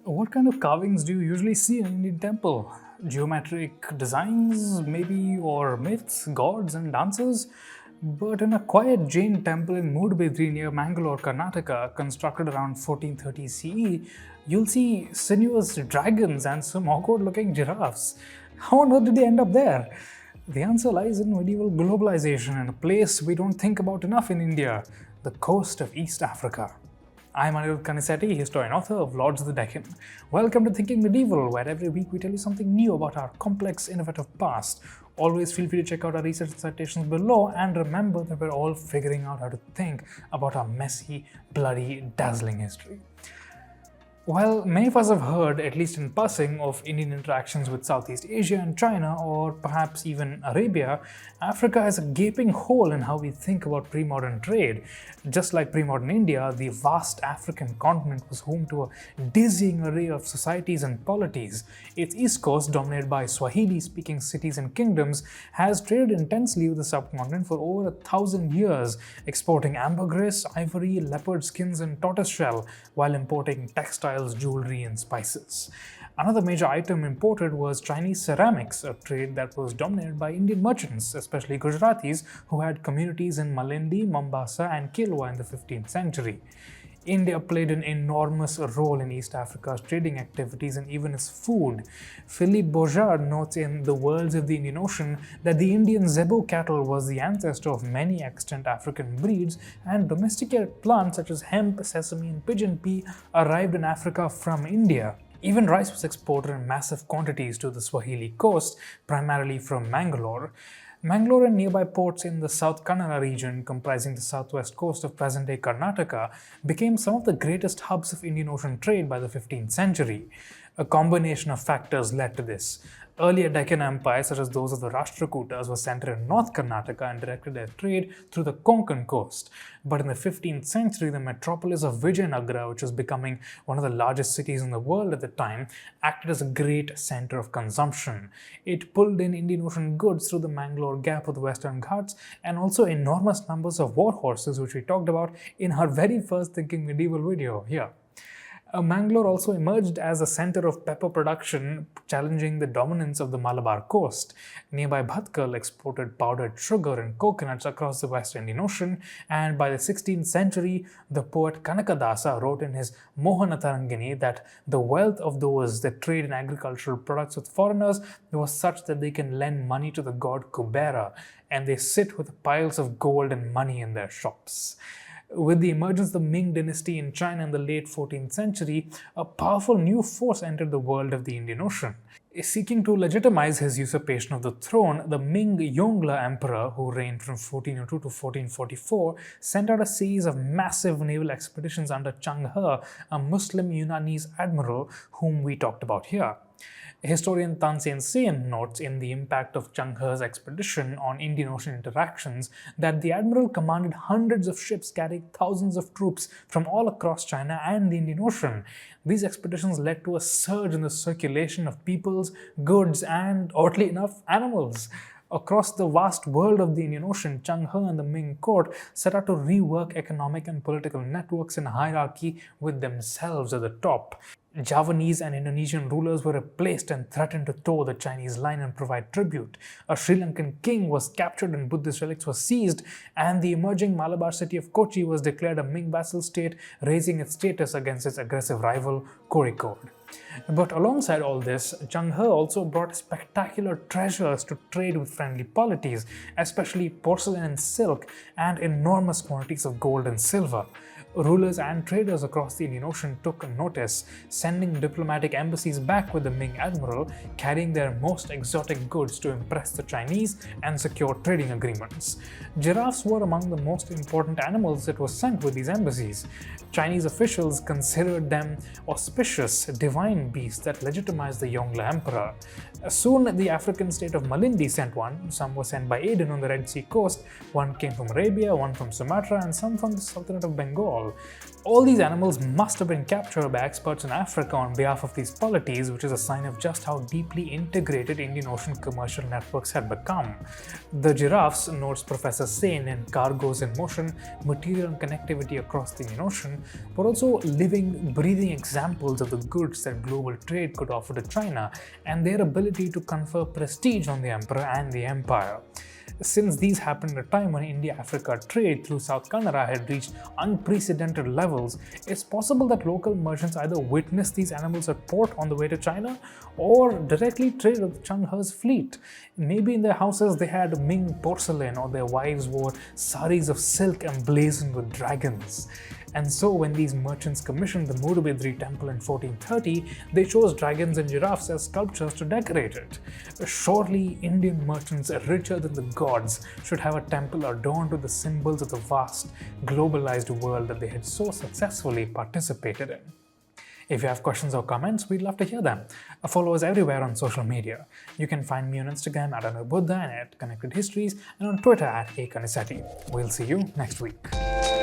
What kind of carvings do you usually see in an Indian temple? Geometric designs, maybe, or myths, gods, and dancers? But in a quiet Jain temple in Moodbidri near Mangalore, Karnataka, constructed around 1430 CE, you'll see sinuous dragons and some awkward looking giraffes. How on earth did they end up there? The answer lies in medieval globalization and a place we don't think about enough in India, the coast of East Africa. I'm Anirudh Kanisetti, historian author of Lords of the Deccan. Welcome to Thinking Medieval, where every week we tell you something new about our complex, innovative past. Always feel free to check out our research citations below, and remember that we're all figuring out how to think about our messy, bloody, dazzling history. While many of us have heard, at least in passing, of Indian interactions with Southeast Asia and China, or perhaps even Arabia, Africa is a gaping hole in how we think about pre-modern trade. Just like pre-modern India, the vast African continent was home to a dizzying array of societies and polities. Its east coast, dominated by Swahili-speaking cities and kingdoms, has traded intensely with the subcontinent for over 1,000 years, exporting ambergris, ivory, leopard skins, and tortoiseshell, while importing textiles, jewelry, and spices. Another major item imported was Chinese ceramics, a trade that was dominated by Indian merchants, especially Gujaratis, who had communities in Malindi, Mombasa, and Kilwa in the 15th century. India played an enormous role in East Africa's trading activities and even its food. Philippe Beaujard notes in The Worlds of the Indian Ocean that the Indian zebu cattle was the ancestor of many extant African breeds, and domesticated plants such as hemp, sesame, and pigeon pea arrived in Africa from India. Even rice was exported in massive quantities to the Swahili coast, primarily from Mangalore. Mangalore and nearby ports in the South Kannada region, comprising the southwest coast of present-day Karnataka, became some of the greatest hubs of Indian Ocean trade by the 15th century. A combination of factors led to this. Earlier Deccan empires, such as those of the Rashtrakutas, were centered in North Karnataka and directed their trade through the Konkan coast. But in the 15th century, the metropolis of Vijayanagara, which was becoming one of the largest cities in the world at the time, acted as a great center of consumption. It pulled in Indian Ocean goods through the Mangalore Gap of the Western Ghats, and also enormous numbers of war horses, which we talked about in our very first Thinking Medieval video here. Mangalore also emerged as a center of pepper production, challenging the dominance of the Malabar coast. Nearby Bhatkal exported powdered sugar and coconuts across the West Indian Ocean, and by the 16th century, the poet Kanakadasa wrote in his Mohanatarangini that the wealth of those that trade in agricultural products with foreigners was such that they can lend money to the god Kubera, and they sit with piles of gold and money in their shops. With the emergence of the Ming dynasty in China in the late 14th century, a powerful new force entered the world of the Indian Ocean. Seeking to legitimize his usurpation of the throne, the Ming Yongle Emperor, who reigned from 1402 to 1444, sent out a series of massive naval expeditions under Zheng He, a Muslim Yunanese admiral whom we talked about here. Historian Tansen notes in The Impact of Zheng He's expedition on Indian Ocean interactions that the admiral commanded hundreds of ships carrying thousands of troops from all across China and the Indian Ocean. These expeditions led to a surge in the circulation of peoples, goods, and, oddly enough, animals. Across the vast world of the Indian Ocean, Zheng He and the Ming court set out to rework economic and political networks and hierarchy with themselves at the top. Javanese and Indonesian rulers were replaced and threatened to toe the Chinese line and provide tribute. A Sri Lankan king was captured and Buddhist relics were seized, and the emerging Malabar city of Kochi was declared a Ming vassal state, raising its status against its aggressive rival Kozhikode. But alongside all this, Zheng He also brought spectacular treasures to trade with friendly polities, especially porcelain and silk, and enormous quantities of gold and silver. Rulers and traders across the Indian Ocean took notice, sending diplomatic embassies back with the Ming admiral, carrying their most exotic goods to impress the Chinese and secure trading agreements. Giraffes were among the most important animals that were sent with these embassies. Chinese officials considered them auspicious, divine beasts that legitimized the Yongle Emperor. Soon, the African state of Malindi sent one. Some were sent by Aden on the Red Sea coast. One came from Arabia, one from Sumatra, and some from the Sultanate of Bengal. all. All these animals must have been captured by experts in Africa on behalf of these polities, which is a sign of just how deeply integrated Indian Ocean commercial networks had become. The giraffes, notes Professor Jain in Cargoes in Motion, Material and Connectivity Across the Indian Ocean, were also living, breathing examples of the goods that global trade could offer to China and their ability to confer prestige on the emperor and the empire. Since these happened at a time when India-Africa trade through South Canara had reached unprecedented levels, it's possible that local merchants either witnessed these animals at port on the way to China or directly traded with Zheng He's fleet. Maybe in their houses they had Ming porcelain, or their wives wore saris of silk emblazoned with dragons. And so when these merchants commissioned the Moodbidri temple in 1430, they chose dragons and giraffes as sculptures to decorate it. Surely Indian merchants richer than the gods should have a temple adorned with the symbols of the vast, globalized world that they had so successfully participated in. If you have questions or comments, we'd love to hear them. Follow us everywhere on social media. You can find me on Instagram at Anirudh and at Connected Histories, and on Twitter at Kanisetti. We'll see you next week.